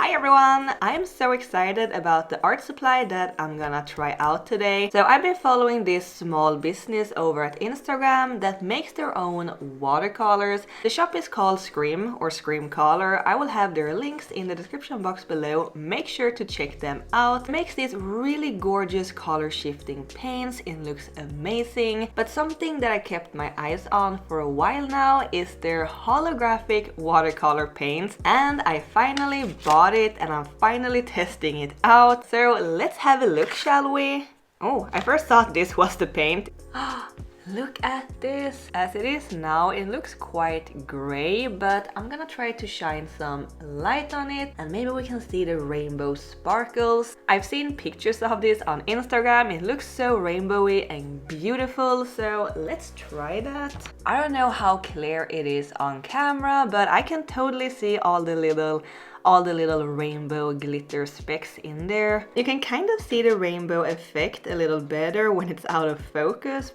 Hi everyone! I'm so excited about the art supply that I'm gonna try out today. So I've been following this small business over at Instagram that makes their own watercolors. The shop is called Scream or Scream Color. I will have their links in the description box below. Make sure to check them out. It makes these really gorgeous color shifting paints. It looks amazing. But something that I kept my eyes on for a while now is their holographic watercolor paints, and I finally bought it and I'm finally testing it out. So let's have a look, shall we? Oh, I first thought this was the paint. Look at this! As it is now, it looks quite gray, but I'm gonna try to shine some light on it and maybe we can see the rainbow sparkles. I've seen pictures of this on Instagram. It looks so rainbowy and beautiful, so let's try that. I don't know how clear it is on camera, but I can totally see all the little rainbow glitter specks in there. You can kind of see the rainbow effect a little better when it's out of focus.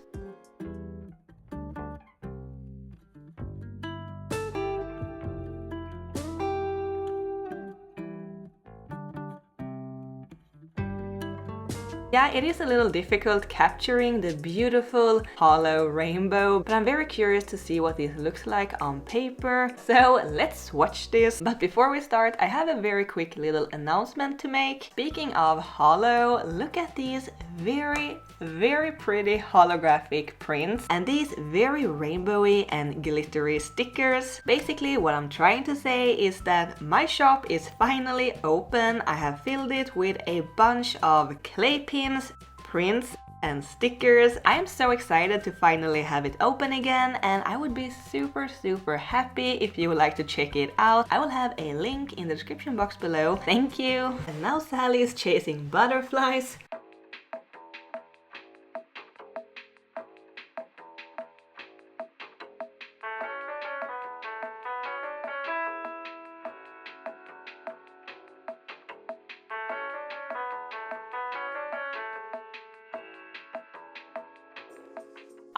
Yeah, it is a little difficult capturing the beautiful hollow rainbow, but I'm very curious to see what this looks like on paper. So let's watch this. But before we start, I have a very quick little announcement to make. Speaking of hollow, look at these very pretty holographic prints and these very rainbowy and glittery stickers. Basically what I'm trying to say is that my shop is finally open. I have filled it with a bunch of clay pins, prints and stickers. I am so excited to finally have it open again, and I would be super happy if you would like to check it out. I will have a link in the description box below. Thank you. And now Sally is chasing butterflies.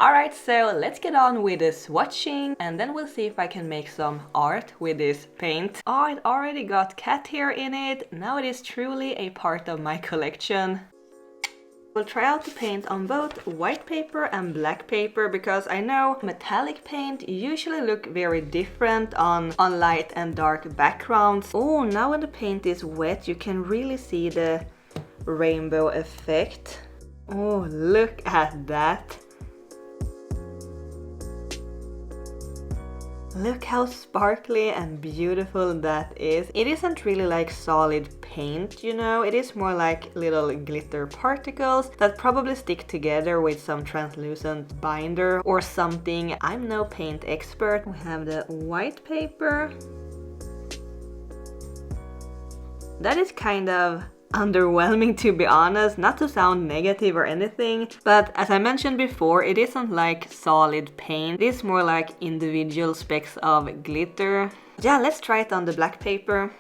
Alright, so let's get on with the swatching and then we'll see if I can make some art with this paint. Oh, it already got cat hair in it. Now it is truly a part of my collection. We'll try out the paint on both white paper and black paper because I know metallic paint usually look very different on light and dark backgrounds. Oh, now when the paint is wet you can really see the rainbow effect. Oh, look at that! Look how sparkly and beautiful that is. It isn't really like solid paint, you know, it is more like little glitter particles that probably stick together with some translucent binder or something. I'm no paint expert. We have the white paper. That is kind of underwhelming, to be honest, not to sound negative or anything, but as I mentioned before, it isn't like solid paint. It is more like individual specks of glitter. Yeah, let's try it on the black paper.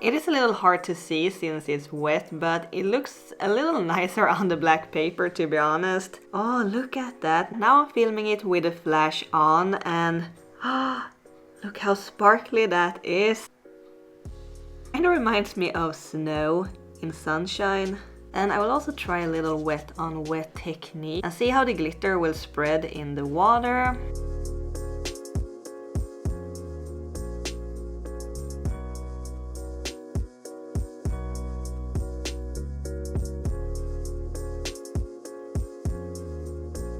It is a little hard to see since it's wet, but it looks a little nicer on the black paper, to be honest. Oh, look at that. Now I'm filming it with a flash on and look how sparkly that is. Kinda reminds me of snow in sunshine. And I will also try a little wet on wet technique and see how the glitter will spread in the water.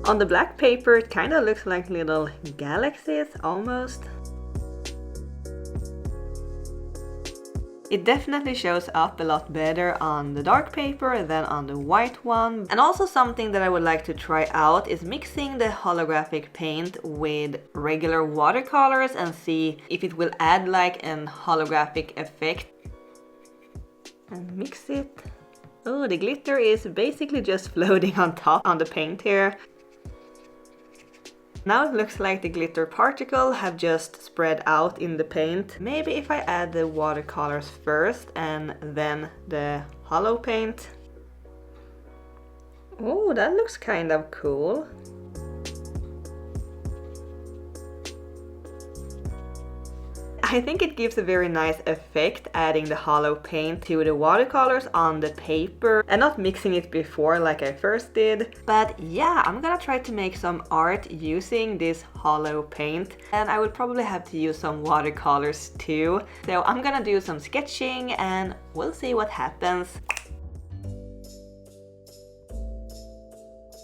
On the black paper it kinda looks like little galaxies almost. It definitely shows up a lot better on the dark paper than on the white one. And also something that I would like to try out is mixing the holographic paint with regular watercolors and see if it will add like an holographic effect. And mix it. Oh, the glitter is basically just floating on top on the paint here. Now it looks like the glitter particle have just spread out in the paint. Maybe if I add the watercolors first and then the holo paint. Oh, that looks kind of cool. I think it gives a very nice effect adding the holo paint to the watercolors on the paper and not mixing it before like I first did. But yeah, I'm gonna try to make some art using this holo paint, and I will probably have to use some watercolors too. So I'm gonna do some sketching and we'll see what happens.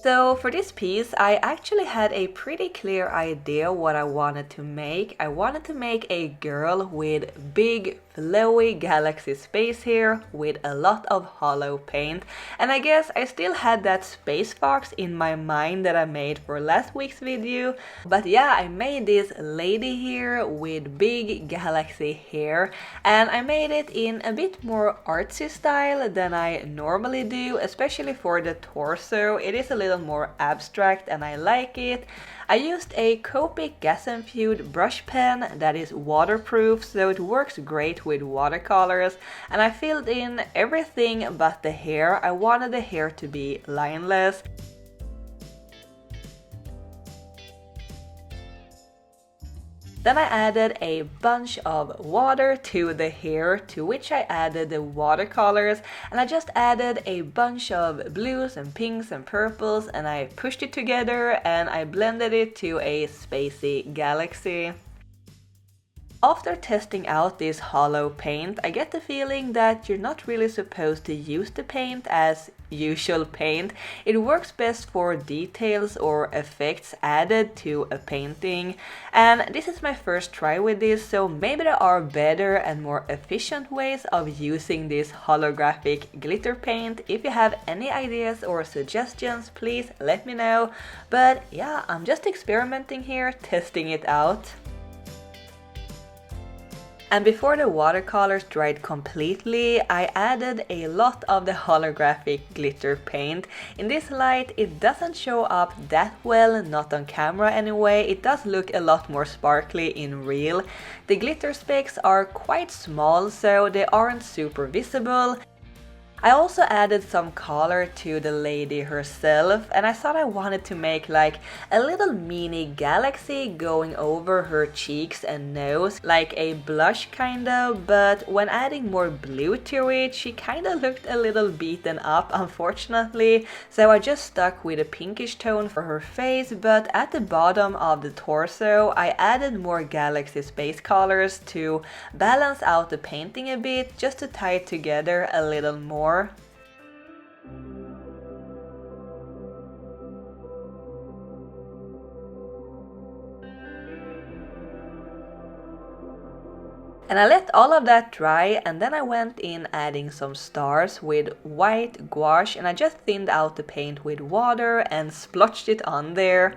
So for this piece, I actually had a pretty clear idea what I wanted to make. I wanted to make a girl with big flowy galaxy space hair with a lot of holo paint, and I guess I still had that space fox in my mind that I made for last week's video. But yeah, I made this lady here with big galaxy hair, and I made it in a bit more artsy style than I normally do, especially for the torso. It is a little more abstract and I like it. I used a Copic gas-infused brush pen that is waterproof, so it works great with watercolors, and I filled in everything but the hair. I wanted the hair to be lineless. Then I added a bunch of water to the hair, to which I added the watercolors, and I just added a bunch of blues and pinks and purples, and I pushed it together and I blended it to a spacey galaxy. After testing out this holo paint, I get the feeling that you're not really supposed to use the paint as usual paint. It works best for details or effects added to a painting. And this is my first try with this, so maybe there are better and more efficient ways of using this holographic glitter paint. If you have any ideas or suggestions, please let me know. But yeah, I'm just experimenting here, testing it out. And before the watercolors dried completely, I added a lot of the holographic glitter paint. In this light, it doesn't show up that well, not on camera anyway. It does look a lot more sparkly in real. The glitter specks are quite small, so they aren't super visible. I also added some color to the lady herself, and I thought I wanted to make like a little mini galaxy going over her cheeks and nose, like a blush kinda, but when adding more blue to it, she kinda looked a little beaten up, unfortunately, so I just stuck with a pinkish tone for her face. But at the bottom of the torso, I added more galaxy space colors to balance out the painting a bit, just to tie it together a little more. And I let all of that dry, and then I went in adding some stars with white gouache, and I just thinned out the paint with water and splotched it on there.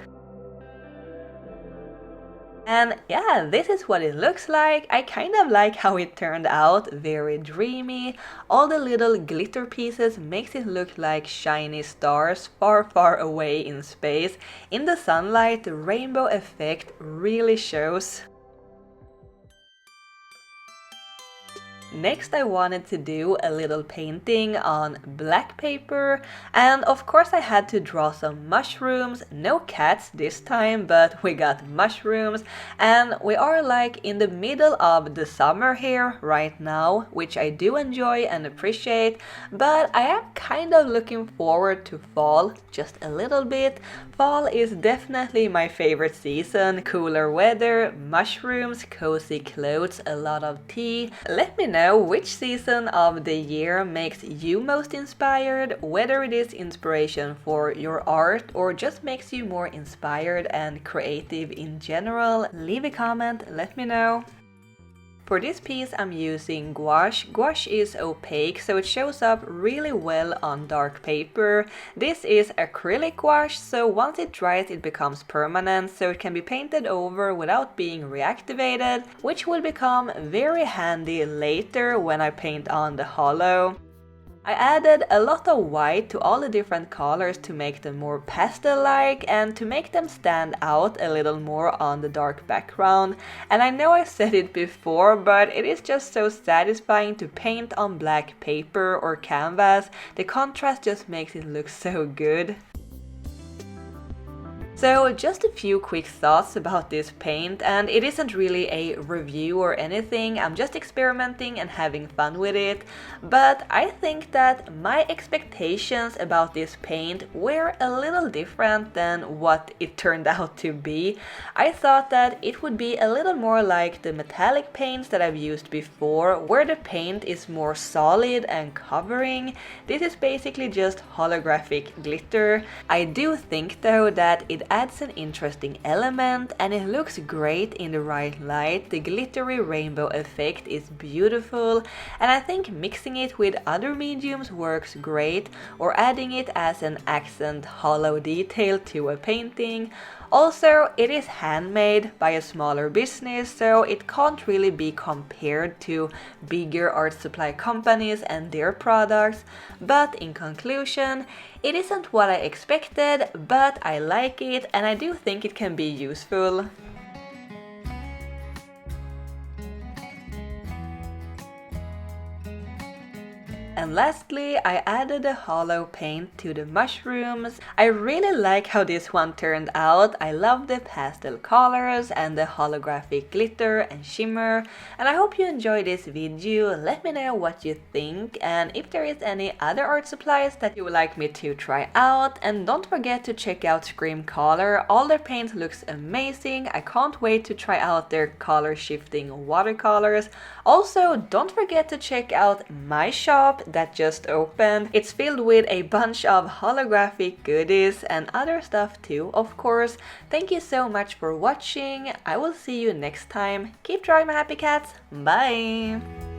And yeah, this is what it looks like. I kind of like how it turned out, very dreamy. All the little glitter pieces makes it look like shiny stars far, far away in space. In the sunlight, the rainbow effect really shows. Next, I wanted to do a little painting on black paper, and of course I had to draw some mushrooms. No cats this time, but we got mushrooms, and we are like in the middle of the summer here right now, which I do enjoy and appreciate, but I am kind of looking forward to fall just a little bit. Fall is definitely my favorite season. Cooler weather, mushrooms, cozy clothes, a lot of tea. Let me know which season of the year makes you most inspired, whether it is inspiration for your art or just makes you more inspired and creative in general. Leave a comment, let me know. For this piece I'm using gouache. Gouache is opaque, so it shows up really well on dark paper. This is acrylic gouache, so once it dries it becomes permanent, so it can be painted over without being reactivated, which will become very handy later when I paint on the holo. I added a lot of white to all the different colors to make them more pastel-like and to make them stand out a little more on the dark background. And I know I said it before, but it is just so satisfying to paint on black paper or canvas. The contrast just makes it look so good. So just a few quick thoughts about this paint, and it isn't really a review or anything, I'm just experimenting and having fun with it, but I think that my expectations about this paint were a little different than what it turned out to be. I thought that it would be a little more like the metallic paints that I've used before, where the paint is more solid and covering. This is basically just holographic glitter. I do think though that it adds an interesting element and it looks great in the right light. The glittery rainbow effect is beautiful, and I think mixing it with other mediums works great, or adding it as an accent hollow detail to a painting. Also, it is handmade by a smaller business, so it can't really be compared to bigger art supply companies and their products. But in conclusion, it isn't what I expected, but I like it and I do think it can be useful. And lastly, I added a hollow paint to the mushrooms. I really like how this one turned out. I love the pastel colors and the holographic glitter and shimmer. And I hope you enjoyed this video. Let me know what you think and if there is any other art supplies that you would like me to try out. And don't forget to check out Scream Color. All their paint looks amazing. I can't wait to try out their color shifting watercolors. Also, don't forget to check out my shop that just opened. It's filled with a bunch of holographic goodies and other stuff too, of course. Thank you so much for watching. I will see you next time. Keep drawing, my happy cats. Bye!